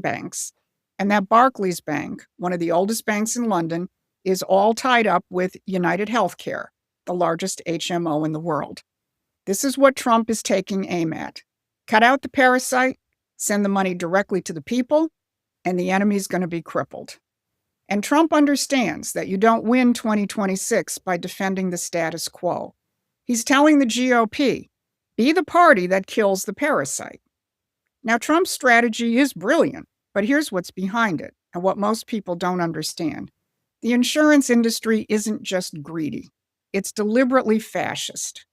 banks. And that Barclays Bank, one of the oldest banks in London, is all tied up with United Healthcare, the largest HMO in the world. This is what Trump is taking aim at. Cut out the parasite, send the money directly to the people, and the enemy's going to be crippled. And Trump understands that you don't win 2026 by defending the status quo. He's telling the GOP, be the party that kills the parasite. Now, Trump's strategy is brilliant, but here's what's behind it and what most people don't understand. The insurance industry isn't just greedy, it's deliberately fascist.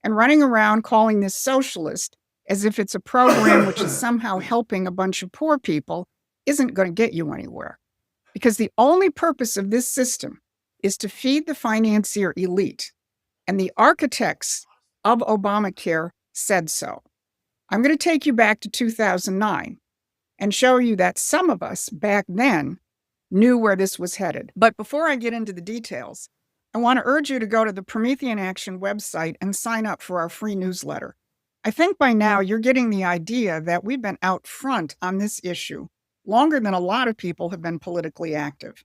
And running around calling this socialist as if it's a program which is somehow helping a bunch of poor people isn't going to get you anywhere. Because the only purpose of this system is to feed the financier elite. And the architects of Obamacare said so. I'm going to take you back to 2009 and show you that some of us back then knew where this was headed. But before I get into the details, I want to urge you to go to the Promethean Action website and sign up for our free newsletter. I think by now you're getting the idea that we've been out front on this issue longer than a lot of people have been politically active.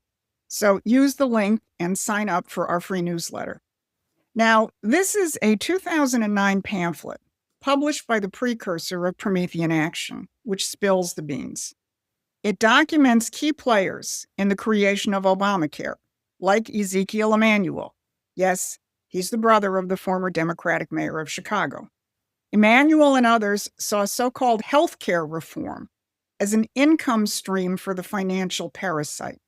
So use the link and sign up for our free newsletter. Now, this is a 2009 pamphlet published by the precursor of Promethean Action, which spills the beans. It documents key players in the creation of Obamacare, like Ezekiel Emanuel. Yes, he's the brother of the former Democratic mayor of Chicago. Emanuel and others saw so-called healthcare reform as an income stream for the financial parasite.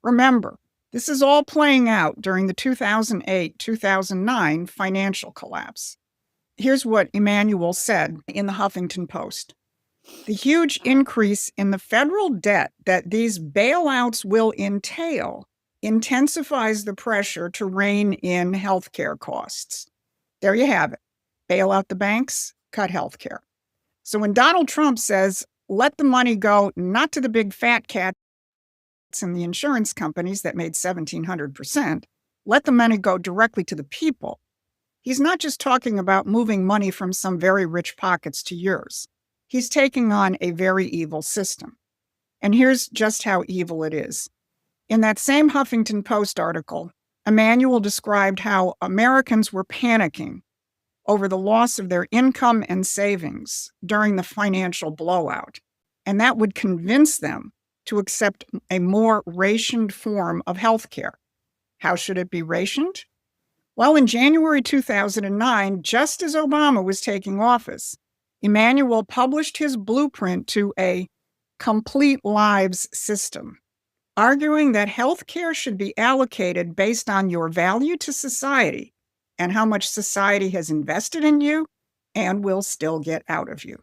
Remember, this is all playing out during the 2008-2009 financial collapse. Here's what Emanuel said in the Huffington Post. The huge increase in the federal debt that these bailouts will entail intensifies the pressure to rein in healthcare costs. There you have it. Bail out the banks, cut healthcare. So when Donald Trump says, let the money go not to the big fat cats and the insurance companies that made 1,700%, let the money go directly to the people, he's not just talking about moving money from some very rich pockets to yours. He's taking on a very evil system. And here's just how evil it is. In that same Huffington Post article, Emanuel described how Americans were panicking over the loss of their income and savings during the financial blowout, and that would convince them to accept a more rationed form of health care. How should it be rationed? Well, in January 2009, just as Obama was taking office, Emanuel published his blueprint to a complete lives system, arguing that health care should be allocated based on your value to society and how much society has invested in you and will still get out of you.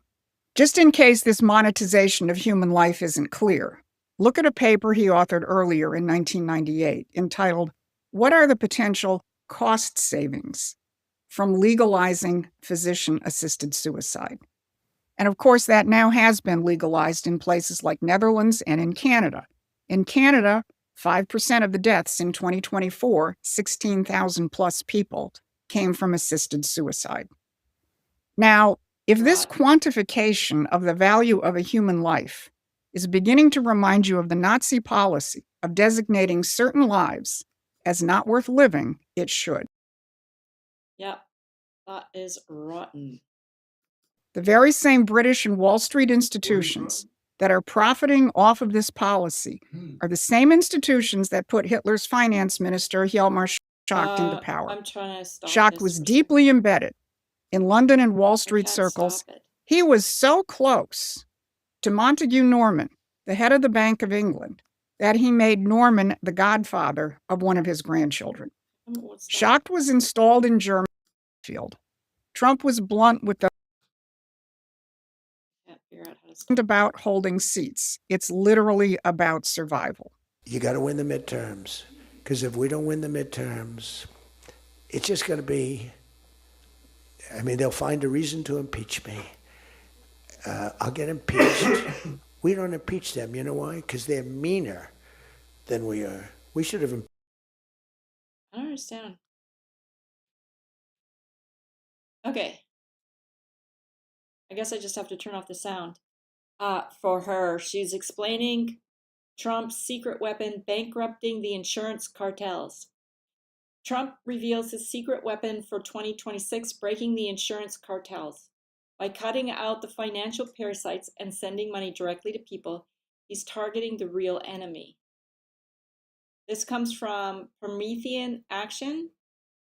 Just in case this monetization of human life isn't clear, look at a paper he authored earlier in 1998 entitled, What Are the Potential Cost Savings from Legalizing Physician-Assisted Suicide? And of course, that now has been legalized in places like Netherlands and in Canada. In Canada, 5% of the deaths in 2024, 16,000 plus people, came from assisted suicide. Now, if this quantification of the value of a human life is beginning to remind you of the Nazi policy of designating certain lives as not worth living, it should. Yep, that is rotten. The very same British and Wall Street institutions that are profiting off of this policy are the same institutions that put Hitler's finance minister, Hjalmar Schacht, into power. I'm trying to stop Schacht was deeply embedded in London and Wall Street circles. He was so close to Montague Norman, the head of the Bank of England, that he made Norman the godfather of one of his grandchildren. Schacht was installed in Germany. Trump was blunt with the about holding seats. It's literally about survival. You got to win the midterms, because if we don't win the midterms, it's just going to be, I mean, they'll find a reason to impeach me. I'll get impeached. We don't impeach them. You know why? Because they're meaner than we are. We should have. I don't understand. Okay. I guess I just have to turn off the sound. for her. She's explaining Trump's secret weapon bankrupting the insurance cartels. Trump reveals his secret weapon for 2026, breaking the insurance cartels. By cutting out the financial parasites and sending money directly to people, he's targeting the real enemy. This comes from Promethean Action,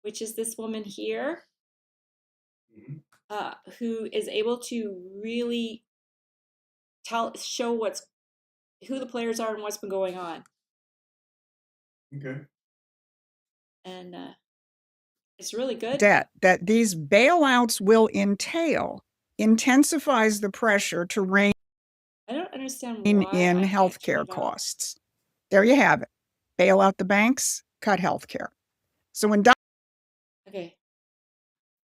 which is this woman here, who is able to really show who the players are and what's been going on. Okay. And it's really good. Debt that these bailouts will entail intensifies the pressure to rein I don't understand in why I can't turn healthcare it off. costs. There you have it. Bail out the banks, cut healthcare. So when Okay.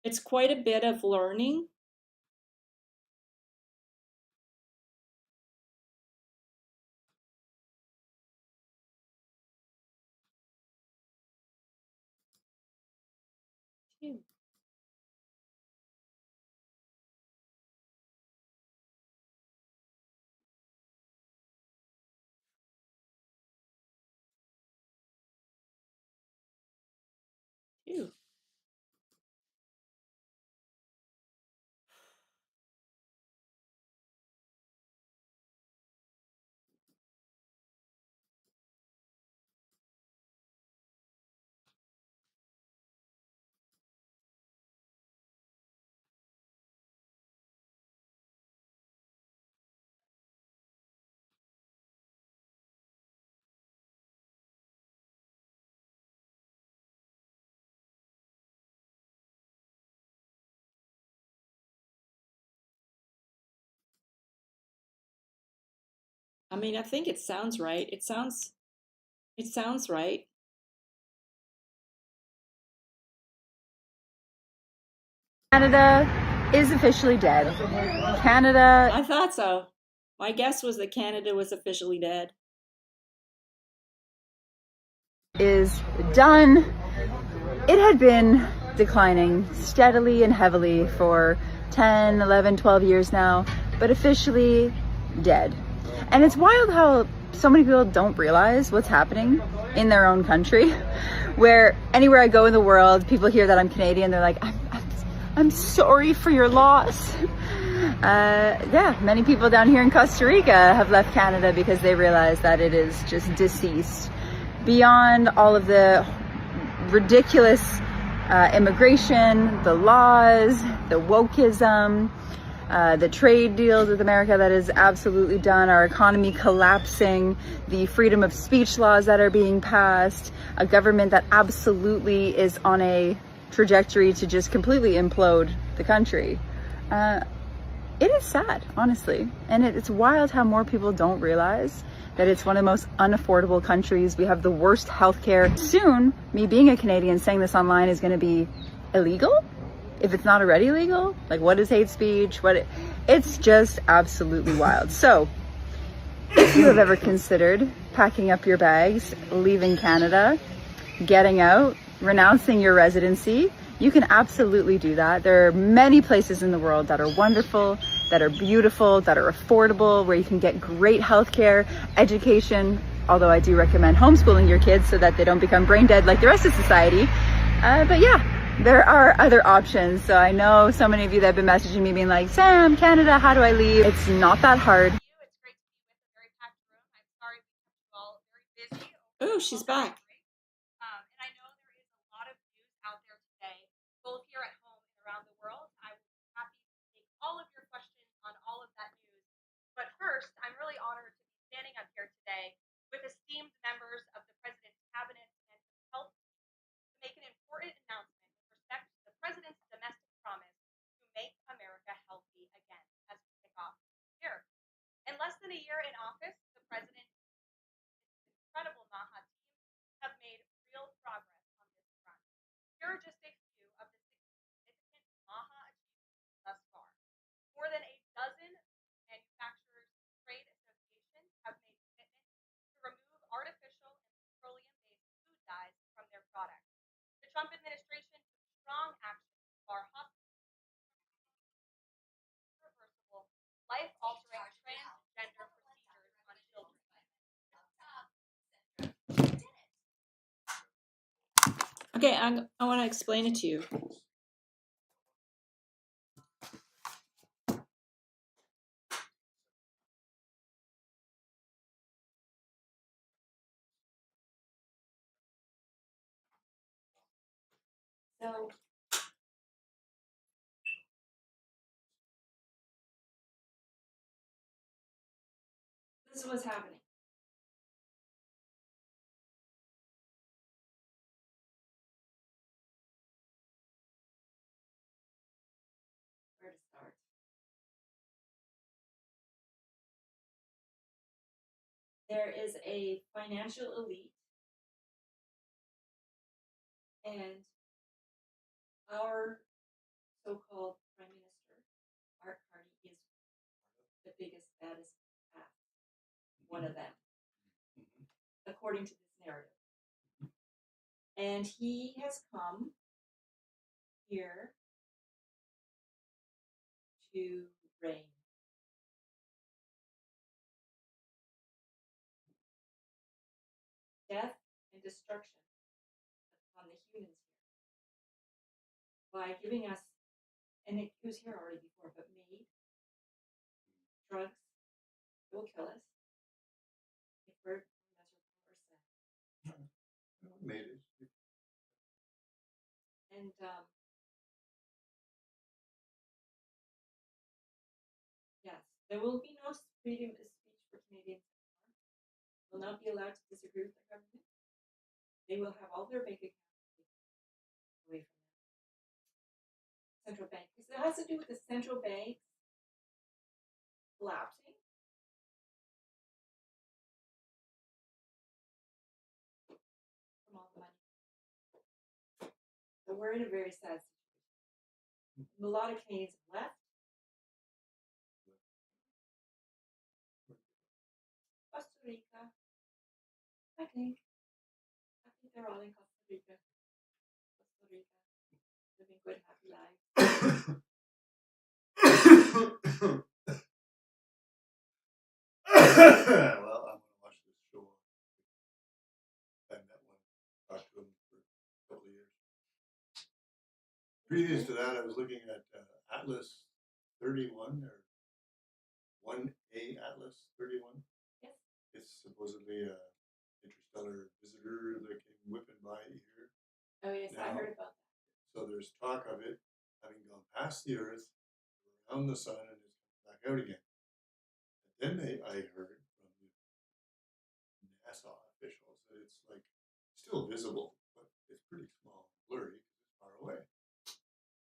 It's quite a bit of learning. Phew. Phew. I mean, I think it sounds right. It sounds right. Canada is officially dead. Canada I thought so. My guess was that Canada was officially dead. is done. It had been declining steadily and heavily for 10, 11, 12 years now, but officially dead. And it's wild how so many people don't realize what's happening in their own country, where anywhere I go in the world, people hear that I'm Canadian, they're like, I'm sorry for your loss. Yeah, many people down here in Costa Rica have left Canada because they realize that it is just deceased. Beyond all of the ridiculous immigration, the laws, the wokeism, the trade deals with America that is absolutely done, our economy collapsing, the freedom of speech laws that are being passed, a government that absolutely is on a trajectory to just completely implode the country. It is sad, honestly. And it's wild how more people don't realize that it's one of the most unaffordable countries. We have the worst healthcare. Soon, me being a Canadian saying this online is going to be illegal if it's not already legal. Like, what is hate speech? It's just absolutely wild. So if you have ever considered packing up your bags, leaving Canada, getting out, renouncing your residency, you can absolutely do that. There are many places in the world that are wonderful, that are beautiful, that are affordable, where you can get great healthcare, education, although I do recommend homeschooling your kids so that they don't become brain dead like the rest of society. But yeah, there are other options. So I know so many of you that have been messaging me being like, Sam, Canada, how do I leave? It's not that hard. It's great to be with a very packed room. I'm sorry we kept you all very busy. Oh, she's back. And I know there is a lot of news out there today, both here at home and around the world. I will be happy to take all of your questions on all of that news. But first, I'm really honored to be standing up here today with esteemed members of the President's Cabinet and to help to make an important announcement with respect to the President's domestic promise to make America healthy again as we kick off the year. In less than a year in office, the President and his incredible MAHA team have made real progress on this front. Here are just a few of the significant MAHA achievements thus far. More than a dozen manufacturers' trade associations have made commitments to remove artificial and petroleum-based food dyes from their products. The Trump administration took strong action to bar hospitals reversible, life-altering trans Okay, I want to explain it to you. So this is what's happening. Where to start? There is a financial elite, and our so-called prime minister, Mark Carney, is the biggest, baddest cat. One of them, according to this narrative. And he has come here to reign. Death and destruction upon the humans here by giving us, and it was here already before, but made drugs that will kill us if we're miserable or sad. Made it. And yes, there will be no freedom of speech for Canadians anymore. Will not be allowed to disagree with the government. They will have all their bank accounts taken away from them. Central bank, because it has to do with the central banks collapsing. From all the money. So we're in a very sad situation. A lot of Canadians have left. Costa Rica. I think they're all in Costa Rica. Living good, happy lives. Well, I'm gonna watch this show. I met one, talked to him for a couple of years. Previous to that, I was looking at Atlas 31 or 1A Atlas 31. Yes. It's supposedly a interstellar visitor that came whipping by here. Oh yes, I Now- heard about that. So there's talk of it having gone past the Earth, around the sun, and it's coming back out again. And then I heard from the NASA officials that it's like still visible, but it's pretty small and blurry because it's far away.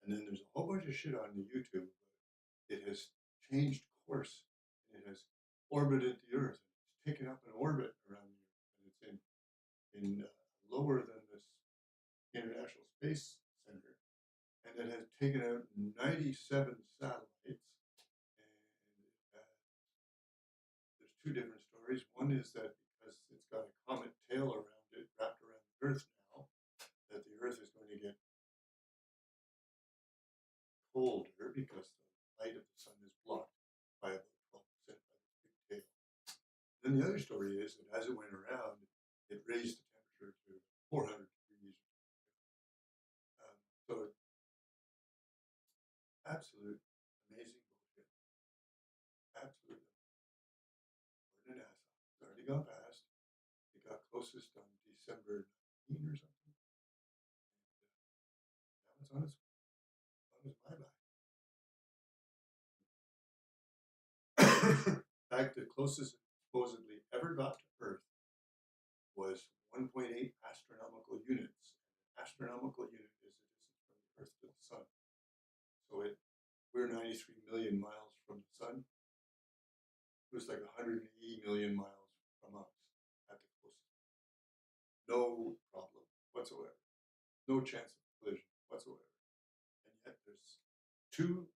And then there's a whole bunch of shit on the YouTube. It has changed course. It has orbited the Earth. It's taken up an orbit around the Earth, and it's in lower than this International Space Center, and it has taken out 97 satellites. And there's two different stories. One is that because it's got a comet tail around it, wrapped around the Earth now, that the Earth is going to get colder because the light of the sun is blocked by about 12% by this big tail. Then the other story is that as it went around, it raised the temperature to 400 degrees. So absolute amazing bullshit. Absolutely. According to NASA, it's already gone past. It got closest on December 19 or something. Now it's on its bye-bye. In fact, the closest it supposedly ever got to Earth was 1.8 astronomical units. Astronomical unit is the distance from the Earth to the Sun. So we're 93 million miles from the Sun. It was like 180 million miles from us at the closest. No problem whatsoever. No chance of collision whatsoever. And yet there's two,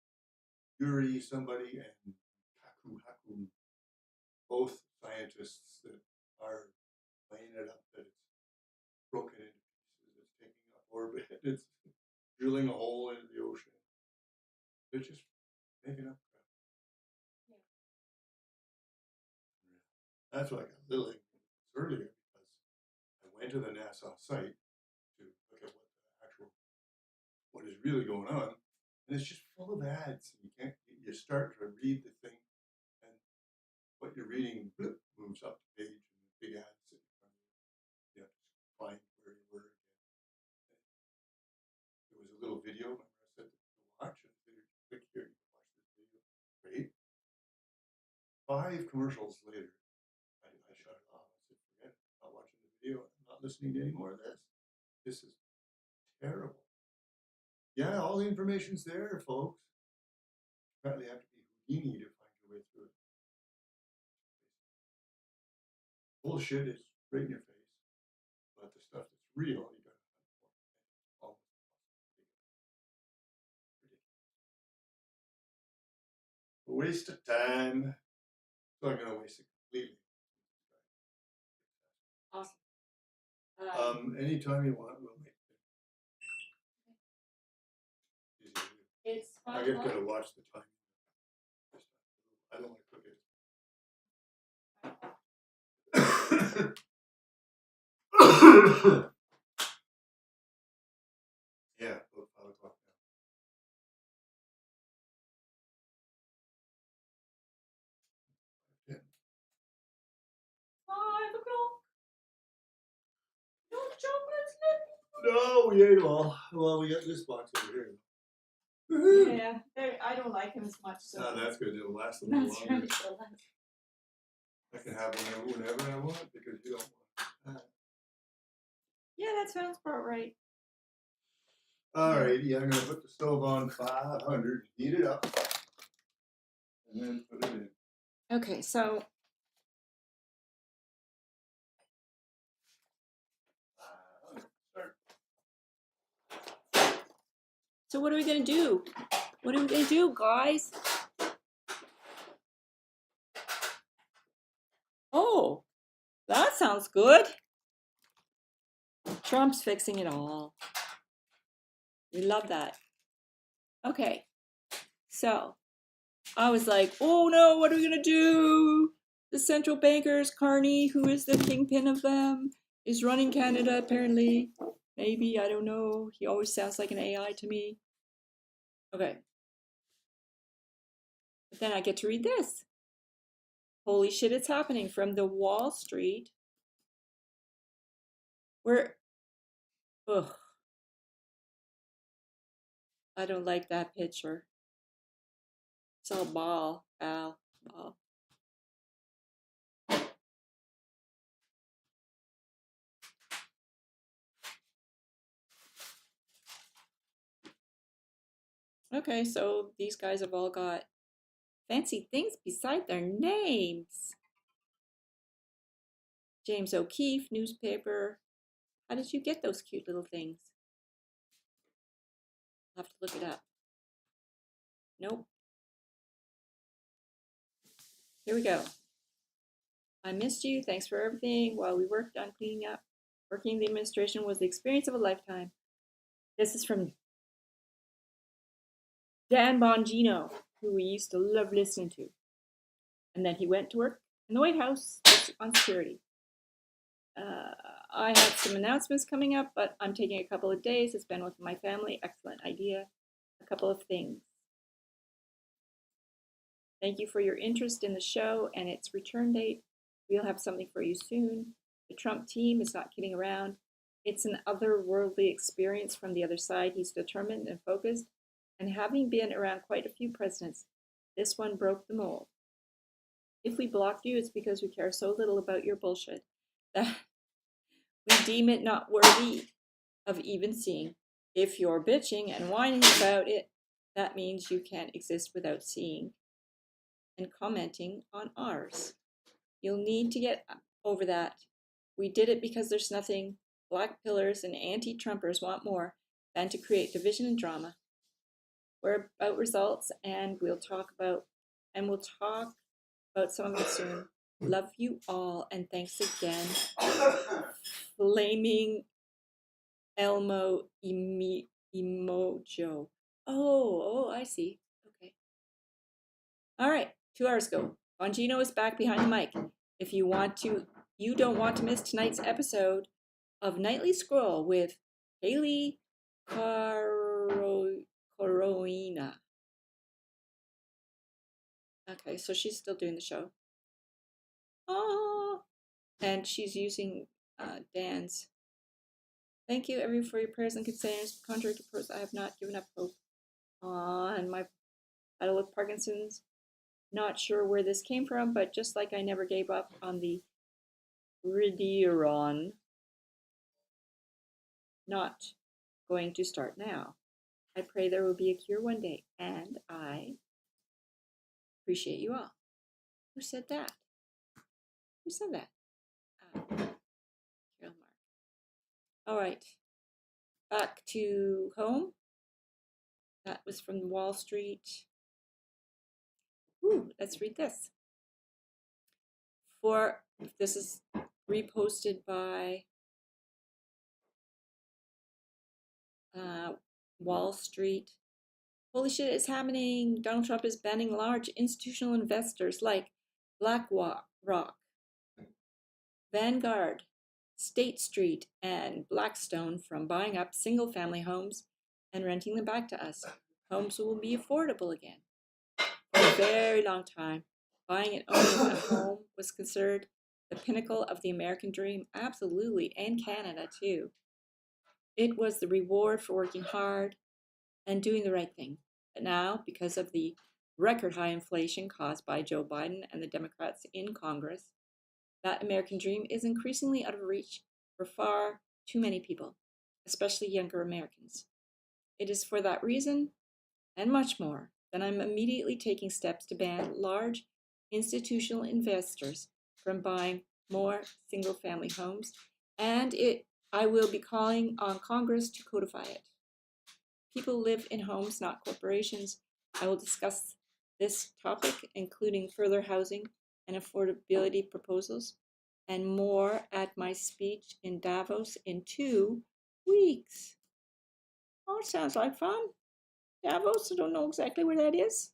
Yuri somebody and Haku, both scientists that are laying it up that it's broken into pieces, it's taking up orbit, it's drilling a hole into the ocean. They're just making up crap. Yeah. That's why I got a little ignorant earlier, because I went to the NASA site to look at what what is really going on, and it's just full of ads. And you start to read the thing, and what you're reading bloop, moves up the page, and the big ads sit in front of you. You have to find where you were again. There was a little video. Remember I said to watch, and click here, you can watch this video. Great. 5 commercials later, I shut it off. I said, forget it. I'm not watching the video. I'm not listening to any more of this. This is terrible. Yeah, all the information's there, folks. You probably have to be Houdini to find your way through it. Bullshit is right in your face, but the stuff that's real, you gotta hunt for. It's almost ridiculous. A waste of time. So I'm gonna waste it completely. Awesome. Anytime you want, we'll make it. Easy to do. It's I 5 get o'clock. to watch the time. I don't want to cook it. Yeah, about 5 o'clock now. Yeah. 5 o'clock. No chocolates left. No, we ate all. Well, we got this box over here. Yeah, I don't like him as much. So Oh, that's good. It'll last a little that's longer. right. So that's- I can have whenever I want because you don't want it. Yeah, that sounds about right. All right, yeah, I'm gonna put the stove on 500, heat it up, and then put it in. Okay, so Start. so what are we gonna do? What are we gonna do, guys? Oh, that sounds good. Trump's fixing it all. We love that. Okay, so I was like, oh no, what are we gonna do? The central bankers, Carney, who is the kingpin of them, is running Canada apparently. Maybe, I don't know. He always sounds like an AI to me. Okay. But then I get to read this. Holy shit, it's happening from the Wall Street. Where, ugh. I don't like that picture. It's all ball. Okay, so these guys have all got fancy things beside their names. James O'Keefe newspaper. How did you get those cute little things? I'll have to look it up. Nope. Here we go. I missed you. Thanks for everything. While we worked on cleaning up, working in the administration was the experience of a lifetime. This is from Dan Bongino, who we used to love listening to. And then he went to work in the White House on security. I have some announcements coming up, but I'm taking a couple of days to spend with my family. Excellent idea. A couple of things. Thank you for your interest in the show and its return date. We'll have something for you soon. The Trump team is not kidding around. It's an otherworldly experience from the other side. He's determined and focused, and having been around quite a few presidents, this one broke the mold. If we blocked you, it's because we care so little about your bullshit that we deem it not worthy of even seeing. If you're bitching and whining about it, that means you can't exist without seeing and commenting on ours. You'll need to get over that. We did it because there's nothing black pillars and anti-Trumpers want more than to create division and drama. We're about results, and we'll talk about some of it soon. Love you all, and thanks again. Flaming Elmo Emojo. Oh, I see. Okay. All right, 2 hours ago. Bongino is back behind the mic. If you don't want to miss tonight's episode of Nightly Scroll with Haley Caro Coroina. Okay, so she's still doing the show. Oh, and she's using Dan's. Thank you, everyone, for your prayers and concerns. Contrary to pros, I have not given up hope on my battle with Parkinson's. Not sure where this came from, but just like I never gave up on the Regeneron, not going to start now. I pray there will be a cure one day, and I appreciate you all. Who said that? Who said that? Carol Mark. All right, back to home. That was from Wall Street. Ooh, let's read this. This is reposted by Wall Street. Holy shit, it's happening. Donald Trump is banning large institutional investors like BlackRock, Vanguard, State Street, and Blackstone from buying up single-family homes and renting them back to us. Homes will be affordable again. For a very long time, buying and owning a home was considered the pinnacle of the American dream, absolutely, and Canada too. It was the reward for working hard and doing the right thing. But now, because of the record high inflation caused by Joe Biden and the Democrats in Congress, that American dream is increasingly out of reach for far too many people, especially younger Americans. It is for that reason, and much more, that I'm immediately taking steps to ban large institutional investors from buying more single-family homes, and I will be calling on Congress to codify it. People live in homes, not corporations. I will discuss this topic, including further housing and affordability proposals, and more at my speech in Davos in 2 weeks. Oh, it sounds like fun. Davos, I don't know exactly where that is.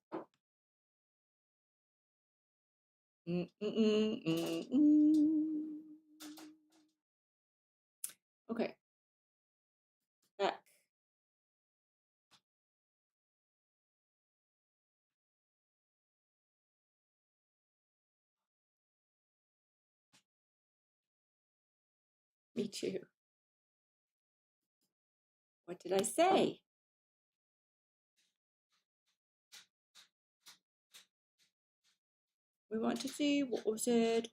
Okay. Back. Me too. What did I say? We want to see what was it.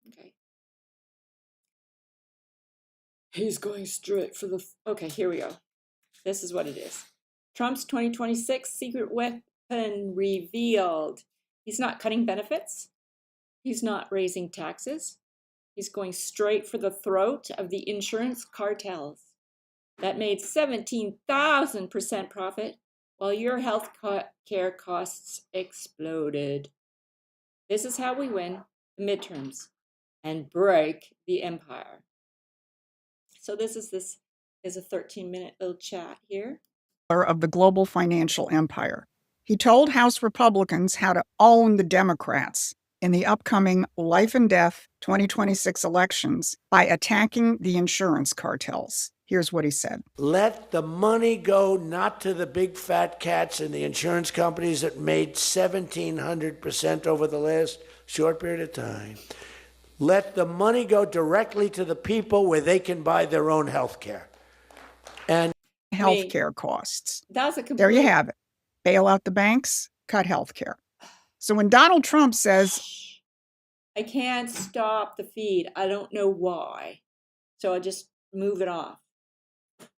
Okay. He's going straight for the. Okay, here we go. This is what it is. Trump's 2026 secret weapon revealed. He's not cutting benefits. He's not raising taxes. He's going straight for the throat of the insurance cartels that made 17,000% profit while your health care costs exploded. This is how we win the midterms and break the empire. So this is a 13-minute little chat here. Of the global financial empire. He told House Republicans how to own the Democrats in the upcoming life and death 2026 elections by attacking the insurance cartels. Here's what he said. Let the money go not to the big fat cats in the insurance companies that made 1,700% over the last short period of time. Let the money go directly to the people where they can buy their own health care. And Healthcare costs. That's a complete. There you have it. Bail out the banks, cut healthcare. So when Donald Trump says, I can't stop the feed. I don't know why. So I just move it off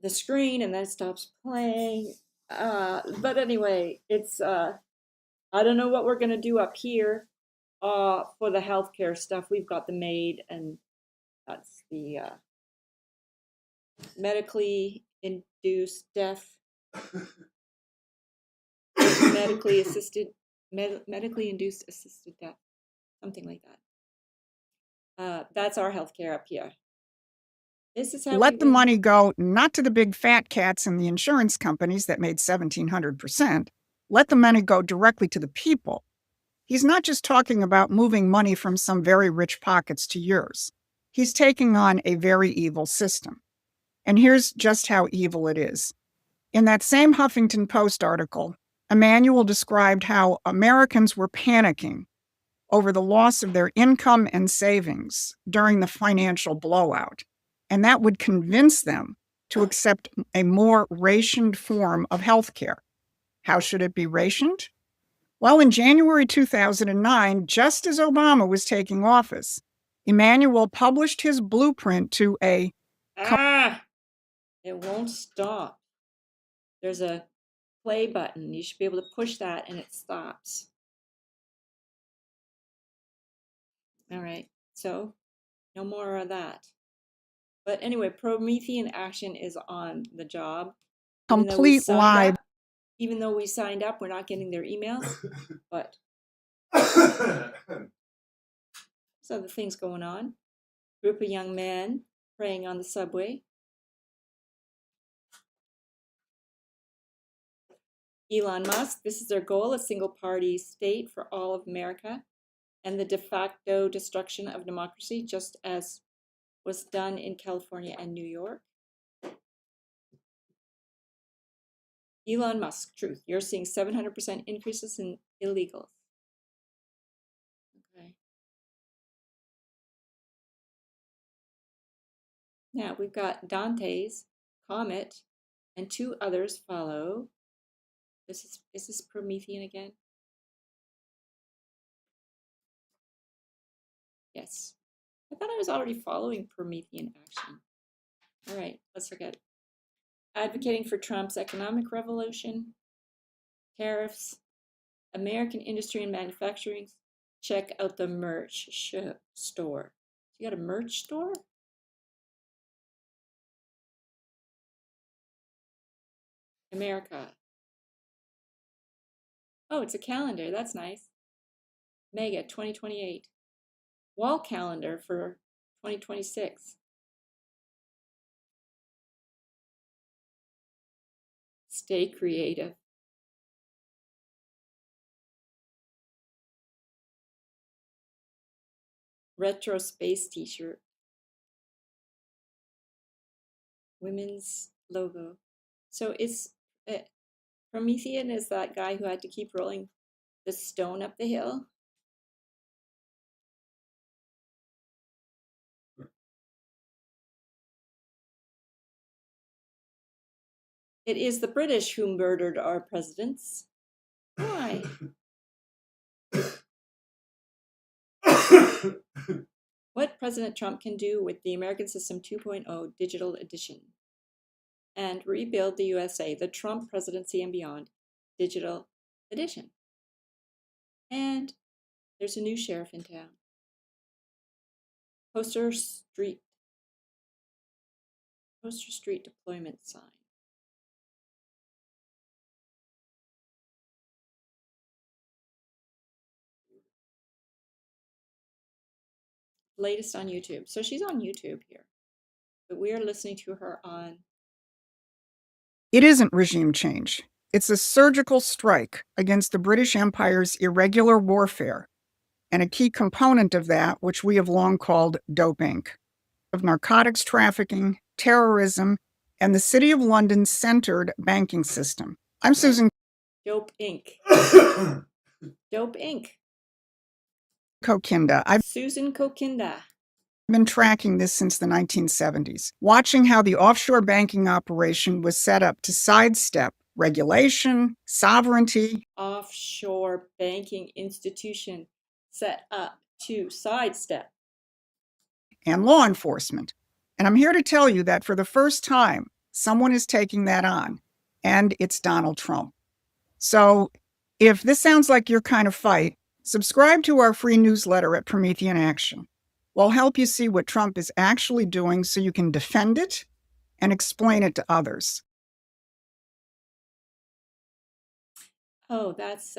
the screen and then it stops playing. But anyway, it's I don't know what we're gonna do up here for the healthcare stuff. We've got the MAID, and that's the medically induced death, medically induced assisted death, something like that. That's our healthcare up here. This is how let the money go not to the big fat cats and the insurance companies that made 1,700%. Let the money go directly to the people. He's not just talking about moving money from some very rich pockets to yours. He's taking on a very evil system. And here's just how evil it is. In that same Huffington Post article, Emanuel described how Americans were panicking over the loss of their income and savings during the financial blowout, and that would convince them to accept a more rationed form of health care. How should it be rationed? Well, in January 2009, just as Obama was taking office, Emanuel published his blueprint to a It won't stop. There's a play button. You should be able to push that and it stops. All right, so no more of that. But anyway, Promethean Action is on the job. complete lie. Even though we signed up, we're not getting their emails. But there's other things going on. Group of young men praying on the subway. Elon Musk, this is their goal, a single party state for all of America and the de facto destruction of democracy, just as was done in California and New York. Elon Musk, truth, you're seeing 700% increases in illegals. Okay. Now we've got Dante's, Comet, and 2 others follow. Is this Promethean again? Yes. I thought I was already following Promethean Action. All right, let's look at it. Advocating for Trump's economic revolution, tariffs, American industry and manufacturing. Check out the merch store. You got a merch store? America. Oh, it's a calendar. That's nice. Mega 2028. Wall calendar for 2026. Stay creative. Retro space t-shirt. Women's logo. So it's Promethean is that guy who had to keep rolling the stone up the hill. It is the British who murdered our presidents. Why? What President Trump can do with the American System 2.0 Digital Edition and rebuild the USA, the Trump presidency and beyond, Digital Edition. And there's a new sheriff in town. Poster Street deployment sign. Latest on YouTube. So she's on YouTube here, but we are listening to her on. It isn't regime change. It's a surgical strike against the British Empire's irregular warfare, and a key component of that, which we have long called Dope Inc., of narcotics trafficking, terrorism, and the City of London's centered banking system. I'm Susan Dope Inc. Dope Inc. Kokinda. I've Susan Kokinda. been tracking this since the 1970s, watching how the offshore banking operation was set up to sidestep regulation, sovereignty. Offshore banking institution set up to sidestep. And law enforcement. And I'm here to tell you that for the first time, someone is taking that on, and it's Donald Trump. So if this sounds like your kind of fight, subscribe to our free newsletter at Promethean Action. We'll help you see what Trump is actually doing so you can defend it and explain it to others. Oh, that's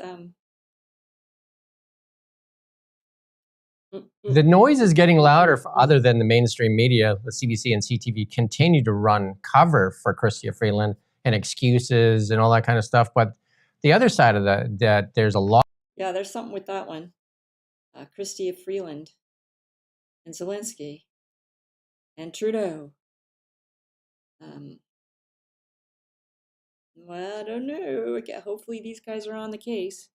The noise is getting louder for other than the mainstream media. The CBC and CTV continue to run cover for Chrystia Freeland and excuses and all that kind of stuff. But the other side of that there's a lot. Yeah, there's something with that one. Chrystia Freeland and Zelensky and Trudeau. Well, I don't know. Hopefully these guys are on the case.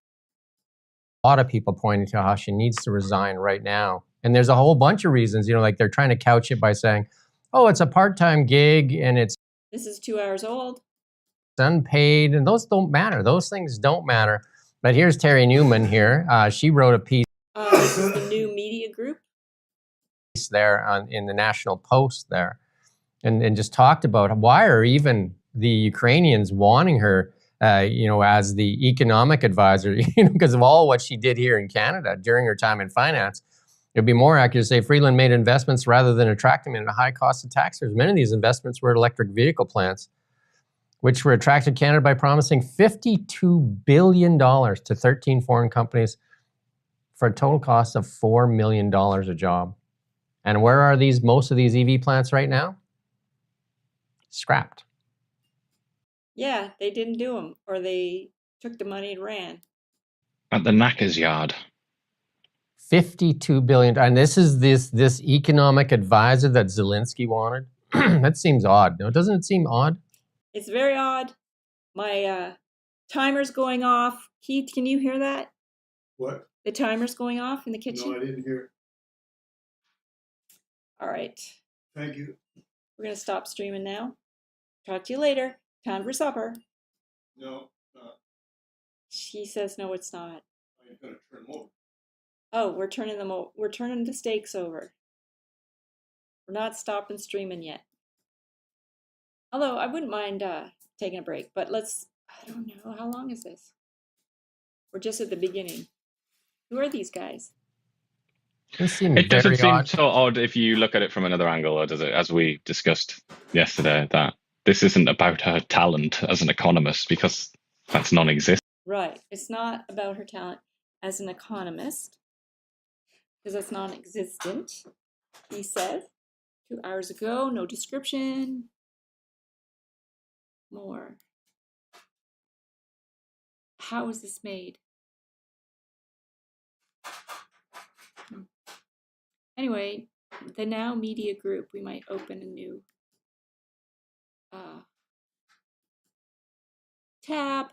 A lot of people pointing to how she needs to resign right now. And there's a whole bunch of reasons, like they're trying to couch it by saying, oh, it's a part-time gig and it's This is 2 hours old. unpaid, and those don't matter. Those things don't matter. But here's Terry Newman here. She wrote a piece This is the New Media Group. there in the National Post there, and just talked about why are even the Ukrainians wanting her, as the economic advisor, because of all what she did here in Canada during her time in finance. It'd be more accurate to say Freeland made investments rather than attracting them at a high cost to taxpayers. Many of these investments were electric vehicle plants, which were attracted to Canada by promising $52 billion to 13 foreign companies for a total cost of $4 million a job. And where are most of these EV plants right now? Scrapped. Yeah, they didn't do them, or they took the money and ran. At the knacker's yard. $52 billion. And this is this economic advisor that Zelensky wanted. That seems odd. No, doesn't it seem odd? It's very odd. My timer's going off. Keith, can you hear that? What? The timer's going off in the kitchen? No, I didn't hear. All right. Thank you. We're going to stop streaming now. Talk to you later. Time for supper. No, She says, no, it's not. I'm gonna turn them over. Oh, we're turning the steaks over. We're not stopping streaming yet. Although I wouldn't mind taking a break, but I don't know, how long is this? We're just at the beginning. Who are these guys? It doesn't seem so odd if you look at it from another angle, or does it? As we discussed yesterday, that this isn't about her talent as an economist, because that's non-existent. Right. It's not about her talent as an economist, because that's non-existent, he said 2 hours ago. No description. More. How is this made? Anyway, the Now Media Group, we might open a new tab.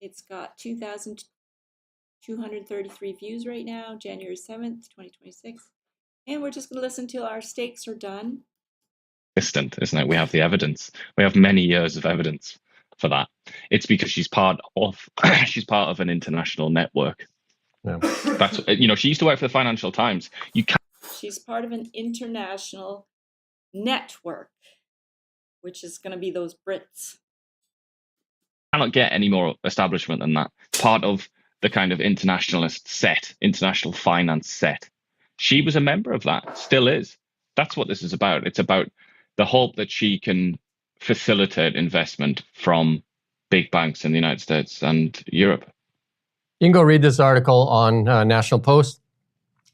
It's got 2,233 views right now, January 7th, 2026. And we're just going to listen till our steaks are done. Isn't it? We have the evidence. We have many years of evidence for that. It's because she's part of an international network. Yeah. That's she used to work for the Financial Times. She's part of an international network, which is going to be those Brits. Cannot get any more establishment than that. Part of the kind of internationalist set, international finance set. She was a member of that, still is. That's what this is about. It's about the hope that she can facilitate investment from big banks in the United States and Europe. You can go read this article on National Post.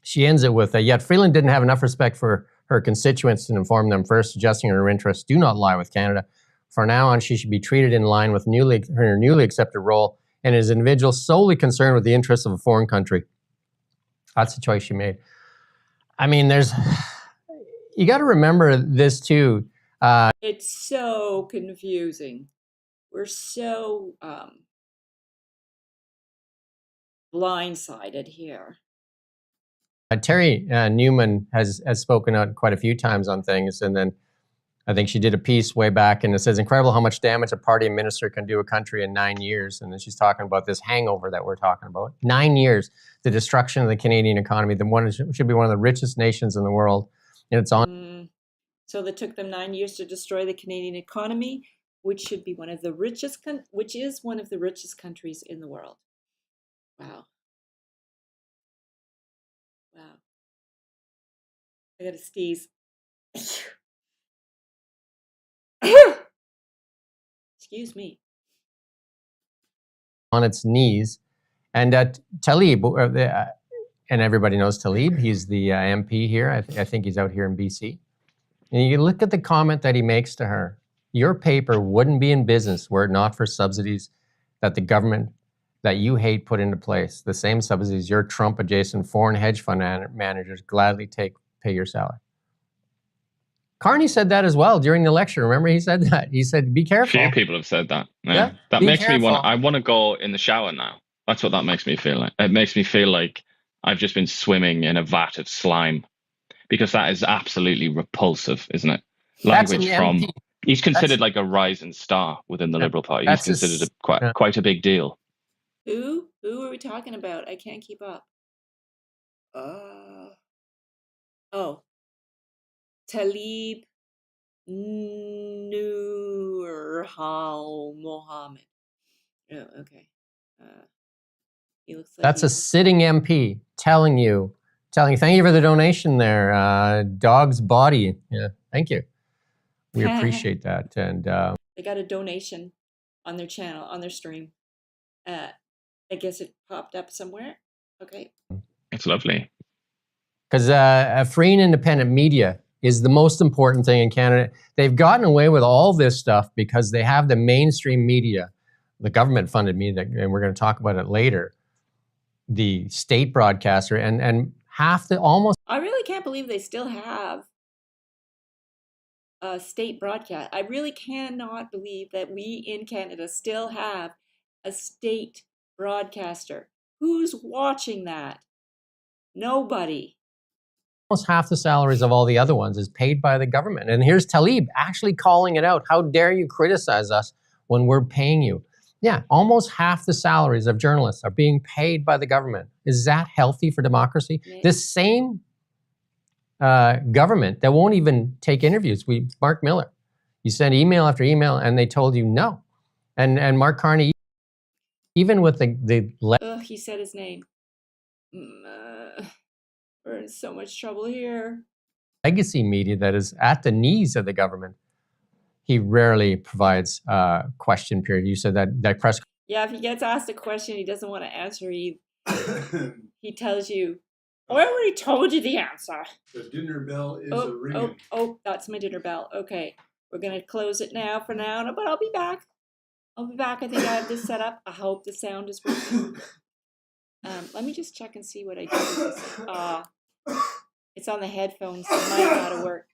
She ends it with, yet Freeland didn't have enough respect for her constituents to inform them first, suggesting her interests do not lie with Canada. For now on, she should be treated in line with her newly accepted role and as an individual solely concerned with the interests of a foreign country. That's the choice she made. I mean, you got to remember this too. It's so confusing. We're so blindsided here. Terry Newman has spoken out quite a few times on things, and then I think she did a piece way back, and it says, incredible how much damage a party minister can do a country in 9 years. And then she's talking about this hangover that we're talking about. 9 years, the destruction of the Canadian economy, should be one of the richest nations in the world. And it's on. So it took them 9 years to destroy the Canadian economy, which should be one of the richest, which is one of the richest countries in the world. Wow. Wow. I gotta sneeze. Excuse me. On its knees. And Talib, and everybody knows Talib, he's the MP here. I think he's out here in BC. And you look at the comment that he makes to her. Your paper wouldn't be in business were it not for subsidies that the government that you hate put into place. The same subsidies your Trump-adjacent foreign hedge fund managers gladly pay your salary. Carney said that as well during the election. Remember, he said that. He said, "Be careful." Few people have said that. Yeah, That be makes me careful. want. I want to go in the shower now. That's what that makes me feel like. It makes me feel like I've just been swimming in a vat of slime, because that is absolutely repulsive, isn't it? That's an Language from. MP. He's considered like a rising star within the Liberal Party. He's That's considered yeah. quite a big deal. Who are we talking about? I can't keep up. Oh, Talib Nurhal Mohammed. Oh, okay. He looks like That's a he's- sitting MP telling you, thank you for the donation there, Dog's Body. Yeah, thank you. We appreciate that. And They got a donation on their channel, on their stream. I guess it popped up somewhere. Okay. It's lovely. because free and independent media is the most important thing in Canada. They've gotten away with all this stuff because they have the mainstream media, the government-funded media, and we're going to talk about it later, the state broadcaster, and half the, almost... I really can't believe they still have a state broadcast. I really cannot believe that we in Canada still have a state broadcaster. Who's watching that? Nobody. Almost half the salaries of all the other ones is paid by the government. And here's Talib actually calling it out. How dare you criticize us when we're paying you? Yeah, almost half the salaries of journalists are being paid by the government. Is that healthy for democracy? Yeah. This same government that won't even take interviews. Mark Miller, you send email after email and they told you no. And Mark Carney, even with Ugh, he said his name. We're in so much trouble here. legacy media that is at the knees of the government, he rarely provides question period. You said that press. Yeah, if he gets asked a question he doesn't want to answer, he tells you, I already told you the answer. The dinner bell is a ringing. Oh, that's my dinner bell. Okay, we're going to close it now for now, but I'll be back. I think I have this set up. I hope the sound is working. Let me just check and see what I did with this. It's on the headphones, so it might not work.